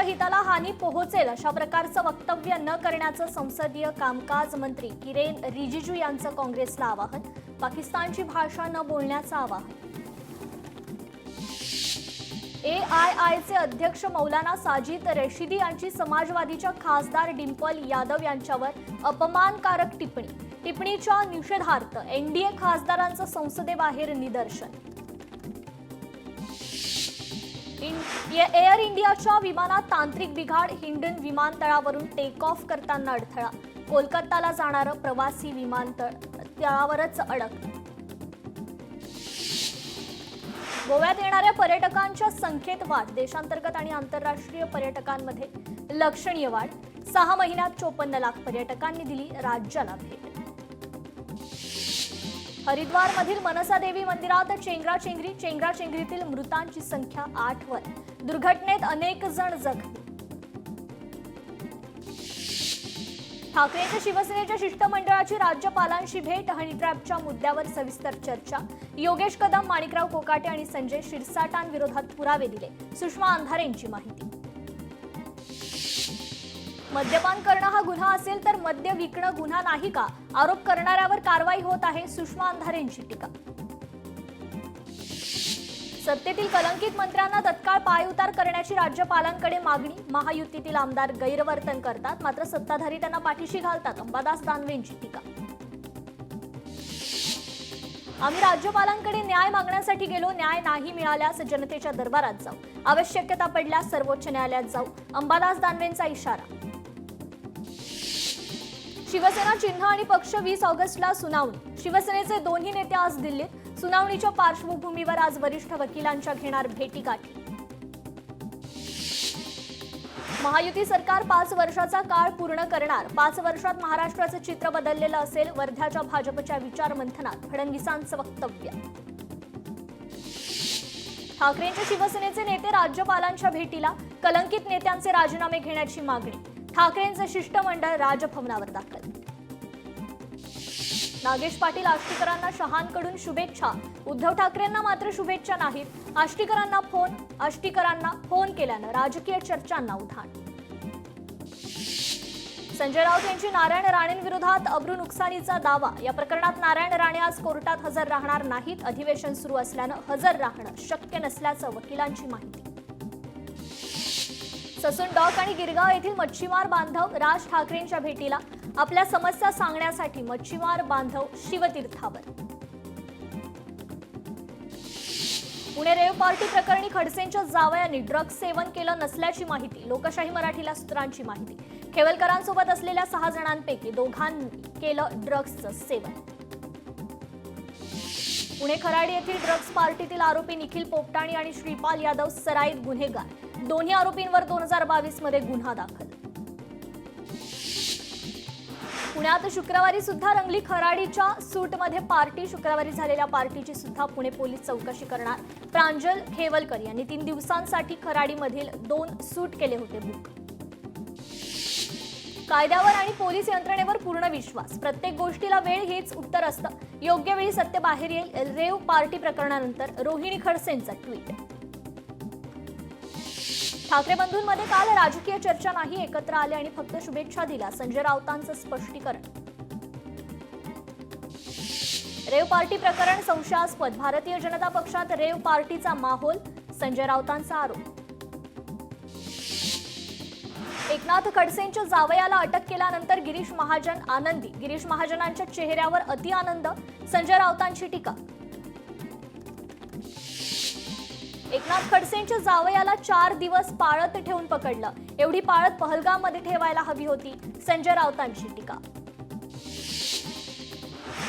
राष्ट्रहिताला हानी पोहोचेल अशा प्रकारचं वक्तव्य न करण्याचं संसदीय कामकाज मंत्री किरेन रिजिजू यांचं काँग्रेसला आवाहन. पाकिस्तानची भाषा न बोलण्याचं आवाहन. AIIचे अध्यक्ष मौलाना साजिद रेशिदी यांची समाजवादीच्या खासदार डिंपल यादव यांच्यावर अपमानकारक टिप्पणीच्या निषेधार्थ NDA खासदारांचं संसदेबाहेर निदर्शन. एअर इंडियाच्या विमानात तांत्रिक बिघाड. हिंडन विमानतळावरून टेक ऑफ करताना अडथळा. कोलकाताला जाणारं प्रवासी विमानतळ तळावरच अडकलं. गोव्यात येणाऱ्या पर्यटकांच्या संख्येत वाढ. देशांतर्गत आणि आंतरराष्ट्रीय पर्यटकांमध्ये लक्षणीय वाढ. 6 महिन्यात 54 लाख पर्यटकांनी दिली राज्याला भेट. हरिद्वारमधील मनसा देवी मंदिरात चेंगराचेंगरीतील मृतांची संख्या 8 वर. दुर्घटनेत अनेक जण जखमी. ठाकरेंच्या शिवसेनेच्या शिष्टमंडळाची राज्यपालांशी भेट. हनी ट्रॅपच्या मुद्द्यावर सविस्तर चर्चा. योगेश कदम, माणिकराव कोकाटे आणि संजय शिरसाटांविरोधात पुरावे दिले. सुषमा अंधारेंची माहिती. मद्यपान करणं हा गुन्हा असेल तर मद्य विकणं गुन्हा नाही का? आरोप करणाऱ्यावर कारवाई होत आहे. सुषमा अंधारेंची टीका. सत्तेतील कलंकित मंत्र्यांना तत्काळ पायउतार करण्याची राज्यपालांकडे मागणी. महायुतीतील आमदार गैरवर्तन करतात मात्र सत्ताधारी त्यांना पाठीशी घालतात. अंबादास दानवेंची टीका. आम्ही राज्यपालांकडे न्याय मागण्यासाठी गेलो. न्याय नाही मिळाल्यास जनतेच्या दरबारात जाऊ. आवश्यकता पडल्यास सर्वोच्च न्यायालयात जाऊ. अंबादास दानवेंचा इशारा. शिवसेना चिन्ह आणि पक्ष 20 ऑगस्टला सुनावणी. शिवसेनेचे दोन्ही नेते आज दिल्लीत. सुनावणीच्या पार्श्वभूमीवर आज वरिष्ठ वकिलांच्या घेणार भेटीगाठी. महायुती सरकार 5 वर्षाचा काळ पूर्ण करणार. 5 वर्षात महाराष्ट्राचं चित्र बदललेलं असेल. वर्ध्याच्या भाजपच्या विचारमंथनात फडणवीसांचं वक्तव्य. ठाकरेंच्या शिवसेनेचे नेते राज्यपालांच्या भेटीला. कलंकित नेत्यांचे राजीनामे घेण्याची मागणी. ठाकरेंचं शिष्टमंडळ राजभवनावर दाखल. नागेश पाटील आष्टीकरांना शहांकडून शुभेच्छा. उद्धव ठाकरेंना मात्र शुभेच्छा नाहीत. आष्टीकरांना फोन केल्यानं राजकीय चर्चांना उधाण. संजय राऊत यांची नारायण राणेंविरोधात अब्रू नुकसानीचा दावा. या प्रकरणात नारायण राणे आज कोर्टात हजर राहणार नाहीत. अधिवेशन सुरू असल्यानं हजर राहणं शक्य नसल्याचं वकिलांची माहिती. ससून डॉक आणि गिरगाव येथील मच्छीमार बांधव राज ठाकरेंच्या भेटीला. आपल्या समस्या सांगण्यासाठी मच्छीमार बांधव शिवतीर्थावर. पुणे रेव पार्टी प्रकरणी खडसेंच्या जावयाने ड्रग्ज सेवन केलं नसल्याची माहिती. लोकशाही मराठीला सूत्रांची माहिती. खेवलकरांसोबत असलेल्या 6 जणांपैकी 2घांनी केलं ड्रग्जचं सेवन. पुणे खराडी येथील ड्रग्ज पार्टीतील आरोपी निखिल पोपटाणी आणि श्रीपाल यादव सराईत गुन्हेगार. दोन्ही आरोपींवर 2022 मध्ये गुन्हा दाखल. पुण्यात शुक्रवारी सुद्धा रंगली खराडीच्या सूटमध्ये पार्टी. शुक्रवारी झालेल्या पार्टीची सुद्धा पुणे पोलीस चौकशी करणार. प्रांजल खेवलकर यांनी 3 दिवसांसाठी खराडीमधील 2 सूट केले होते बुक. कायद्यावर आणि पोलीस यंत्रणेवर पूर्ण विश्वास. प्रत्येक गोष्टीला वेळ हेच उत्तर असतं. योग्य वेळी सत्य बाहेर येईल. रेव पार्टी प्रकरणानंतर रोहिणी खडसेंचा ट्विट. ठाकरे बंधूंमध्ये काल राजकीय चर्चा नाही. एकत्र आले आणि फक्त शुभेच्छा दिल्या. संजय राऊतांचं स्पष्टीकरण. रेव पार्टी प्रकरण संशयास्पद. भारतीय जनता पक्षात रेव पार्टीचा माहोल. संजय राऊतांचा आरोप. एकनाथ खडसेंच्या जावयाला अटक केल्यानंतर गिरीश महाजन आनंदी. गिरीश महाजनांच्या चेहऱ्यावर अतिआनंद. संजय राऊतांची टीका. एकनाथ खडसेंच्या जावयाला 4 दिवस पाळत ठेवून पकडलं. एवढी पाळत पहलगाममध्ये ठेवायला हवी होती. संजय राऊतांची टीका.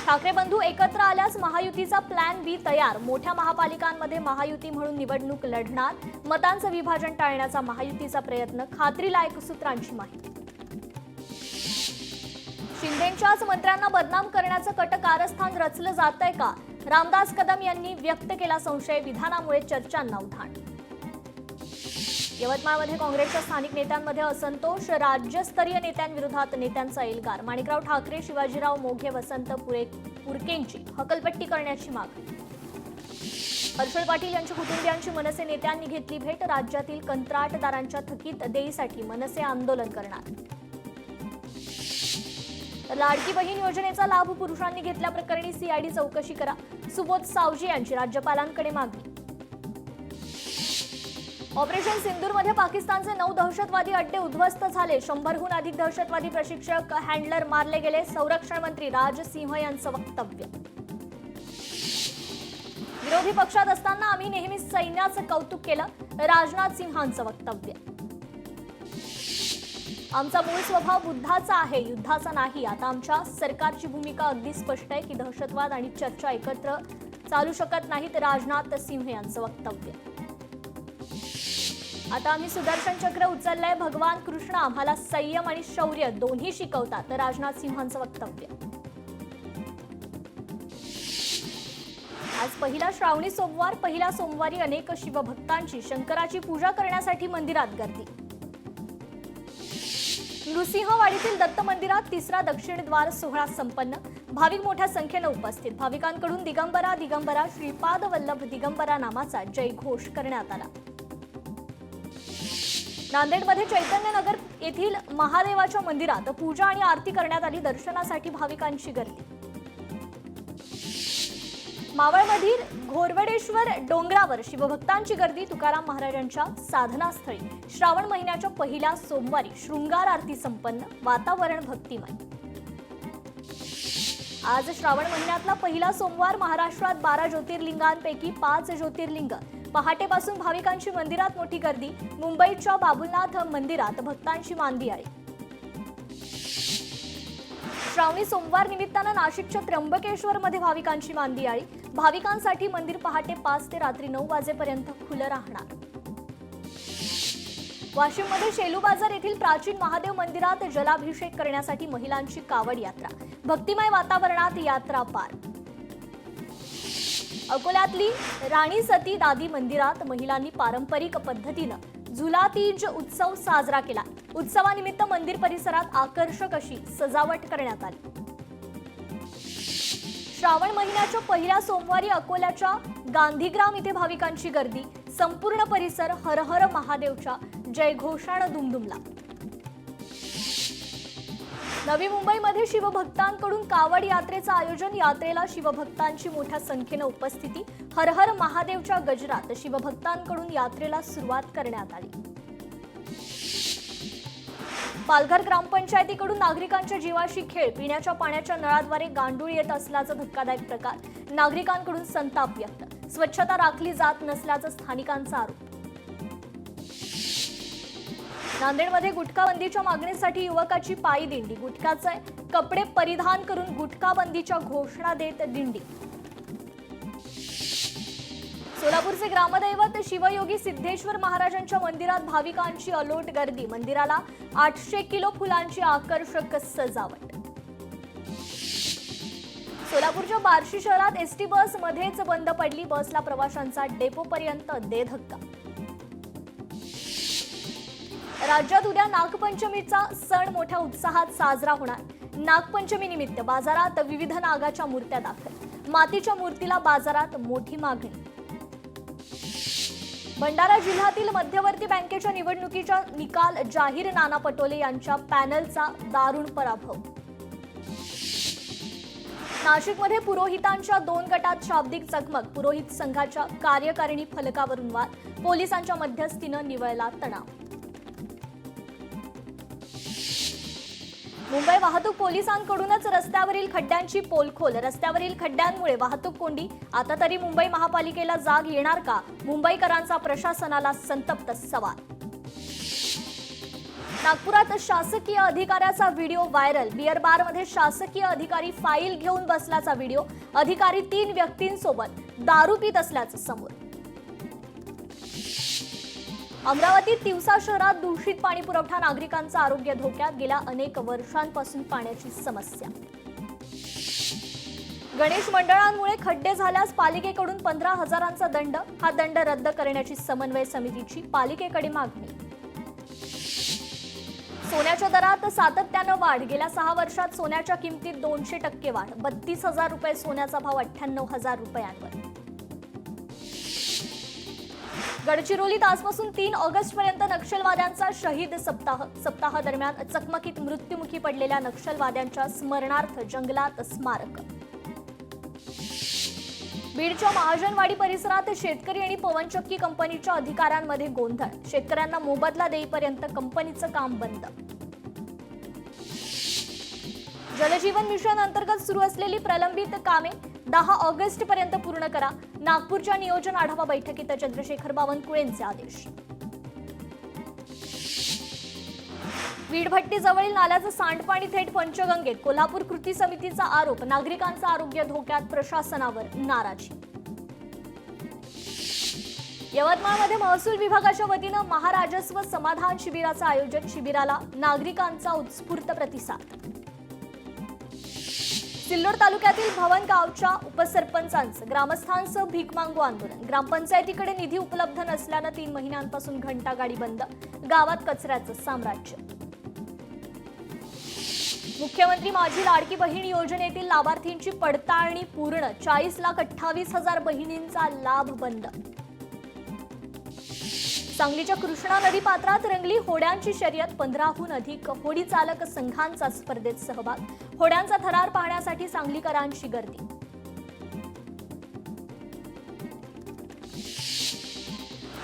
ठाकरे बंधू एकत्र आल्यास महायुतीचा प्लॅन बी तयार. मोठ्या महापालिकांमध्ये महायुती म्हणून निवडणूक लढणार. मतांचं विभाजन टाळण्याचा महायुतीचा प्रयत्न. खात्रीलायक सूत्रांची माहिती. शिंदेंच्याच मंत्र्यांना बदनाम करण्याचं कट कारस्थान रचलं जातंय का? रामदास कदम यांनी व्यक्त केला संशय. विधानामुळे चर्चांना उधाण. यवतमाळमध्ये काँग्रेसच्या स्थानिक नेत्यांमध्ये असंतोष. राज्यस्तरीय नेत्यांविरोधात नेत्यांचा एल्गार. माणिकराव ठाकरे, शिवाजीराव मोघे, वसंत पुरकेंची हकलपट्टी करण्याची मागणी. हर्षल पाटील यांच्या कुटुंबियांची मनसे नेत्यांनी घेतली भेट. राज्यातील कंत्राटदारांच्या थकीत देयीसाठी मनसे आंदोलन करणार. लाडकी बहीण योजनेचा लाभ पुरुषांनी घेतल्याप्रकरणी सीआयडी चौकशी करा. सुबोध सावजी यांची राज्यपालांकडे मागणी. ऑपरेशन सिंदूरमध्ये पाकिस्तानचे 9 दहशतवादी अड्डे उद्ध्वस्त झाले. 100हून अधिक दहशतवादी प्रशिक्षक हँडलर मारले गेले. संरक्षण मंत्री राज सिंह यांचं वक्तव्य. विरोधी पक्षात असताना आम्ही नेहमी सैन्याचं कौतुक केलं. राजनाथ सिंहांचं वक्तव्य. आमचा मूळ स्वभाव बुद्धाचा आहे, युद्धाचा नाही. आता आमच्या सरकारची भूमिका अगदी स्पष्ट आहे की दहशतवाद आणि चर्चा एकत्र चालू शकत नाहीत. राजनाथ सिंह यांचं वक्तव्य. आता आम्ही सुदर्शन चक्र उचललंय. भगवान कृष्ण आम्हाला संयम आणि शौर्य दोन्ही शिकवतात. राजनाथ सिंहांचं वक्तव्य. आज पहिला श्रावणी सोमवार. पहिल्या सोमवारी अनेक शिवभक्तांची शंकराची पूजा करण्यासाठी मंदिरात गर्दी. नृसिंहवाडीतील दत्त मंदिरात तिसरा दक्षिण द्वार सोहळा संपन्न. भाविक मोठ्या संख्येने उपस्थित. भाविकांकडून दिगंबरा दिगंबरा श्रीपाद वल्लभ दिगंबरा नामाचा जयघोष करण्यात आला. नांदेडमध्ये चैतन्यनगर येथील महादेवाच्या मंदिरात पूजा आणि आरती करण्यात आली. दर्शनासाठी भाविकांची गर्दी. मावळमधील घोरवडेश्वर डोंगरावर शिवभक्तांची गर्दी. तुकाराम महाराजांच्या साधनास्थळी श्रावण महिन्याच्या पहिल्या सोमवारी शृंगार आरती संपन्न. वातावरण भक्तिमय. आज श्रावण महिन्यातला पहिला सोमवार. महाराष्ट्रात 12 ज्योतिर्लिंगांपैकी 5 ज्योतिर्लिंग. पहाटेपासून भाविकांची मंदिरात मोठी गर्दी. मुंबईच्या बाबुलनाथ मंदिरात भक्तांची मांदियाळी. श्रावणी सोमवार निमित्तानं नाशिकच्या त्र्यंबकेश्वरमध्ये भाविकांची मांदियाळी. भाविकांसाठी मंदिर पहाटे 5 ते रात्री 9 वाजेपर्यंत खुलं राहणार. वाशिममध्ये शेलू बाजार येथील प्राचीन महादेव मंदिरात जलाभिषेक करण्यासाठी महिलांची कावड यात्रा. भक्तिमय वातावरणात यात्रा पार. अकोल्यातली राणी सती दादी मंदिरात महिलांनी पारंपरिक पद्धतीनं झुलातीज उत्सव साजरा केला. उत्सवानिमित्त मंदिर परिसरात आकर्षक अशी सजावट करण्यात आली. श्रावण महिन्याच्या पहिल्या सोमवारी अकोल्याच्या गांधीग्राम इथे भाविकांची गर्दी. संपूर्ण परिसर हर हर महादेवच्या जयघोषानं दुमदुमला. नवी मुंबईमध्ये शिवभक्तांकडून कावड यात्रेचं आयोजन. यात्रेला शिवभक्तांची मोठ्या संख्येनं उपस्थिती. हर हर महादेवच्या गजरात शिवभक्तांकडून यात्रेला सुरुवात करण्यात आली. पालघर ग्रामपंचायतीकडून नागरिकांच्या जीवाशी खेळ. पिण्याच्या पाण्याच्या नळाद्वारे गांडूळ येत असल्याचा धक्कादायक प्रकार. नागरिकांकडून संताप व्यक्त. स्वच्छता राखली जात नसल्याचा स्थानिकांचा आरोप. नांदेडमध्ये गुटखा बंदीच्या मागणीसाठी युवकाची पायी दिंडी. गुटखाचे कपडे परिधान करून गुटखा बंदीच्या घोषणा देत दिंडी. सोलापूरचे ग्रामदैवत शिवयोगी सिद्धेश्वर महाराजांच्या मंदिरात भाविकांची अलोट गर्दी. मंदिराला 800 किलो फुलांची आकर्षक सजावट. सोलापूरच्या बार्शी शहरात एसटी बस मध्येच बंद पडली. बसला प्रवाशांचा डेपोपर्यंत दे धक्का. राज्यात उद्या नागपंचमीचा सण मोठ्या उत्साहात साजरा होणार. नागपंचमी निमित्त बाजारात विविध नागाच्या मूर्त्या दाखल. मातीच्या मूर्तीला बाजारात मोठी मागणी. भंडारा जिल्ह्यातील मध्यवर्ती बँकेच्या निवडणुकीचा निकाल जाहीर. नाना पटोले यांच्या पॅनलचा दारुण पराभव. नाशिकमध्ये पुरोहितांच्या 2 गटात शाब्दिक चकमक. पुरोहित संघाच्या कार्यकारिणी फलकावरून वाद. पोलिसांच्या मध्यस्थीनं निवळला तणाव. मुंबई वाहतूक पोलिसांकडूनच रस्त्यावरील खड्ड्यांची पोलखोल. रस्त्यावरील खड्ड्यांमुळे वाहतूक कोंडी. आता तरी मुंबई महापालिकेला जाग येणार का? मुंबईकरांचा प्रशासनाला संतप्त सवाल. नागपुरात शासकीय अधिकाऱ्याचा व्हिडिओ व्हायरल. बिअर बारमध्ये शासकीय अधिकारी फाईल घेऊन बसल्याचा व्हिडिओ. अधिकारी 3 व्यक्तींसोबत दारू पित असल्याचं समोर. अमरावतीत तिवसा शहरात दूषित पाणी पुरवठा. नागरिकांचं आरोग्य धोक्यात. गेल्या अनेक वर्षांपासून पाण्याची समस्या. गणेश मंडळांमुळे खड्डे झाल्यास पालिकेकडून 15,000चा दंड. हा दंड रद्द करण्याची समन्वय समितीची पालिकेकडे मागणी. सोन्याच्या दरात सातत्यानं वाढ. गेल्या 6 वर्षात सोन्याच्या किमतीत 200% वाढ. 32,000 रुपये सोन्याचा भाव 98,000 रुपयांवर. गडचिरोलीत आजपासून 3 ऑगस्ट पर्यंत नक्षलवाद्यांचा शहीद सप्ताह दरम्यान चकमकीत मृत्युमुखी पडलेल्या नक्षलवाद्यांच्या स्मरणार्थ जंगलात स्मारक. बीडच्या महाजनवाडी परिसरात शेतकरी आणि पवनचक्की कंपनीच्या अधिकाऱ्यांमध्ये गोंधळ. शेतकऱ्यांना मोबदला देईपर्यंत कंपनीचं काम बंद. जलजीवन मिशन अंतर्गत सुरू असलेली प्रलंबित कामे 10 ऑगस्ट पर्यंत पूर्ण करा. नागपूरच्या नियोजन आढावा बैठकीत चंद्रशेखर बावनकुळेंचे आदेश. वीडभट्टीजवळील नाल्याचं सांडपाणी थेट पंचगंगेत. कोल्हापूर कृती समितीचा आरोप. नागरिकांचं आरोग्य धोक्यात, प्रशासनावर नाराजी. यवतमाळमध्ये महसूल विभागाच्या वतीनं महाराजस्व समाधान शिबिराचं आयोजन. शिबिराला नागरिकांचा उत्स्फूर्त प्रतिसाद. सिल्लोड तालुक्यातील भवन गावच्या उपसरपंचांचं ग्रामस्थांसह भीक मागू आंदोलन. ग्रामपंचायतीकडे निधी उपलब्ध नसल्यानं 3 महिन्यांपासून घंटागाडी बंद. गावात कचऱ्याचं साम्राज्य. मुख्यमंत्री माझी लाडकी बहीण योजनेतील लाभार्थींची पडताळणी पूर्ण. 40,28,000 बहिणींचा लाभ बंद. सांगलीच्या कृष्णा नदी पात्रात रंगली होड्यांची शर्यत. 15हून अधिक होडी चालक संघांचा स्पर्धेत सहभाग. होड्यांचा थरार पाहण्यासाठी सांगलीकरांची गर्दी.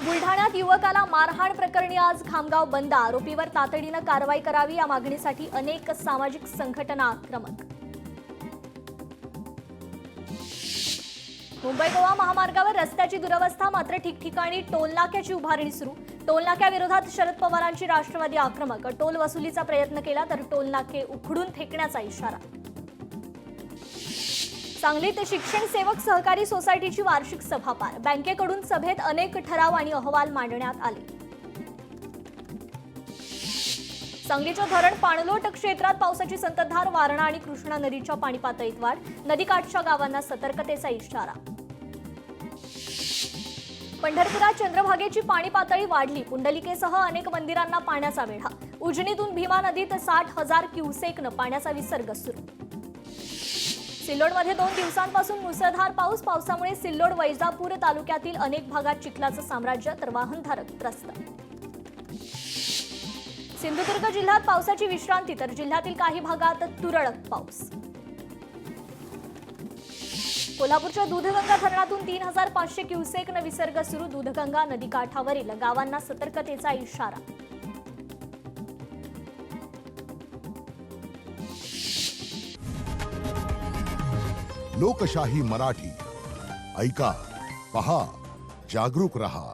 बुलढाण्यात युवकाला मारहाण प्रकरणी आज खामगाव बंद. आरोपीवर तातडीनं कारवाई करावी या मागणीसाठी अनेक सामाजिक संघटना आक्रमक. मुंबई गोवा महामार्गावर रस्त्याची दुरवस्था. मात्र ठिकठिकाणी टोलनाक्याची उभारणी सुरू. टोलनाक्याविरोधात शरद पवारांची राष्ट्रवादी आक्रमक. टोल वसुलीचा प्रयत्न केला तर टोलनाके उखडून फेकण्याचा इशारा. सांगलीत शिक्षण सेवक सहकारी सोसायटीची वार्षिक सभा पार. बँकेकडून सभेत अनेक ठराव आणि अहवाल मांडण्यात आले. सांगलीच्या धरण पाणलोट क्षेत्रात पावसाची संततधार. वारणा आणि कृष्णा नदीच्या पाणी पातळीत वाढ. नदीकाठच्या गावांना सतर्कतेचा इशारा. पंढरपुरात चंद्रभागेची पाणी पातळी वाढली. पुंडलिकेसह अनेक मंदिरांना पाण्याचा वेढा. उजनीतून भीमा नदीत 60,000 क्युसेकनं पाण्याचा विसर्ग सुरू. सिल्लोडमध्ये 2 दिवसांपासून मुसळधार पाऊस. पावसामुळे सिल्लोड वैजापूर तालुक्यातील अनेक भागात चिखलाचं साम्राज्य तर वाहनधारक त्रस्त. सिंधुदुर्ग जिल्ह्यात पावसाची विश्रांती तर जिल्ह्यातील काही भागात तुरळक पाऊस. कोल्हापूरच्या दूधगंगा धरणातून 3,500 क्युसेकनं विसर्ग सुरू. दूधगंगा नदीकाठावरील गावांना सतर्कतेचा इशारा. लोकशाही मराठी ऐका, पहा, जागरूक रहा.